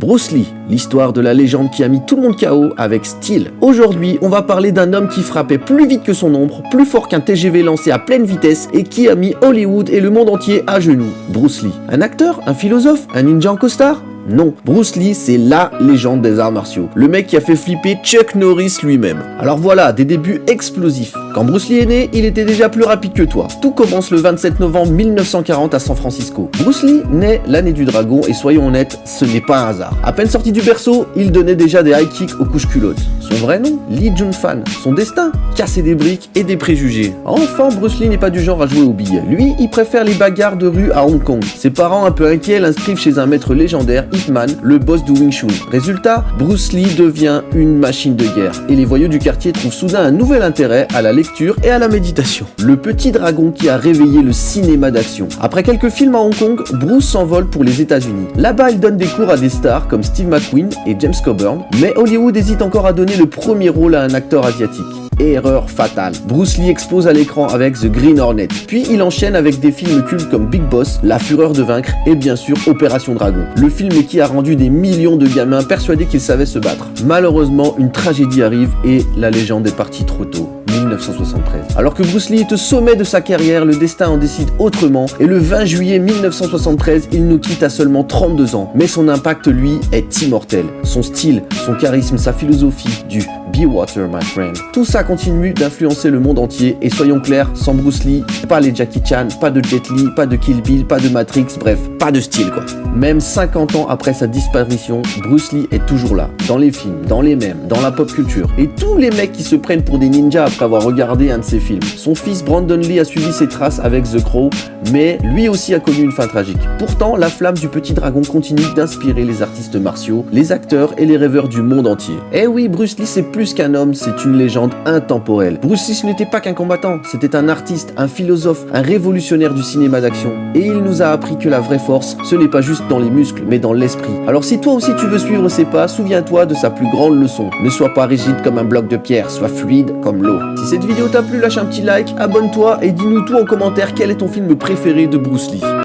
Bruce Lee, l'histoire de la légende qui a mis tout le monde KO avec style. Aujourd'hui, on va parler d'un homme qui frappait plus vite que son ombre, plus fort qu'un TGV lancé à pleine vitesse et qui a mis Hollywood et le monde entier à genoux. Bruce Lee. Un acteur? Un philosophe? Un ninja en costard? Non, Bruce Lee, c'est LA légende des arts martiaux. Le mec qui a fait flipper Chuck Norris lui-même. Alors voilà, des débuts explosifs. Quand Bruce Lee est né, il était déjà plus rapide que toi. Tout commence le 27 novembre 1940 à San Francisco. Bruce Lee naît l'année du dragon et soyons honnêtes, ce n'est pas un hasard. À peine sorti du berceau, il donnait déjà des high kicks aux couches culottes. Son vrai nom? Lee Jun-fan. Son destin? Casser des briques et des préjugés. Enfant, Bruce Lee n'est pas du genre à jouer aux billes. Lui, il préfère les bagarres de rue à Hong Kong. Ses parents, un peu inquiets, l'inscrivent chez un maître légendaire, Hitman, le boss du Wing Chun. Résultat, Bruce Lee devient une machine de guerre et les voyous du quartier trouvent soudain un nouvel intérêt à la lecture et à la méditation. Le petit dragon qui a réveillé le cinéma d'action. Après quelques films à Hong Kong, Bruce s'envole pour les États-Unis. Là-bas, il donne des cours à des stars comme Steve McQueen et James Coburn, mais Hollywood hésite encore à donner le premier rôle à un acteur asiatique. Erreur fatale. Bruce Lee explose à l'écran avec The Green Hornet. Puis il enchaîne avec des films cultes comme Big Boss, La Fureur de vaincre et bien sûr Opération Dragon. Le film qui a rendu des millions de gamins persuadés qu'ils savaient se battre. Malheureusement, une tragédie arrive et la légende est partie trop tôt. 1973. Alors que Bruce Lee est au sommet de sa carrière, le destin en décide autrement et le 20 juillet 1973, il nous quitte à seulement 32 ans. Mais son impact, lui, est immortel. Son style, son charisme, sa philosophie du Be Water, my friend. Tout ça continue d'influencer le monde entier et soyons clairs, sans Bruce Lee, pas les Jackie Chan, pas de Jet Li, pas de Kill Bill, pas de Matrix, bref, pas de style quoi. Même 50 ans après sa disparition, Bruce Lee est toujours là, dans les films, dans les mèmes, dans la pop culture. Et tous les mecs qui se prennent pour des ninjas après avoir regardé un de ses films. Son fils Brandon Lee a suivi ses traces avec The Crow, mais lui aussi a connu une fin tragique. Pourtant, la flamme du petit dragon continue d'inspirer les artistes martiaux, les acteurs et les rêveurs du monde entier. Eh oui, Bruce Lee c'est plus qu'un homme, c'est une légende intemporelle. Bruce Lee ce n'était pas qu'un combattant, c'était un artiste, un philosophe, un révolutionnaire du cinéma d'action. Et il nous a appris que la vraie force, ce n'est pas juste dans les muscles, mais dans l'esprit. Alors si toi aussi tu veux suivre ses pas, souviens-toi de sa plus grande leçon. Ne sois pas rigide comme un bloc de pierre, sois fluide comme l'eau. Si cette vidéo t'a plu, lâche un petit like, abonne-toi et dis-nous tout en commentaire quel est ton film préféré de Bruce Lee.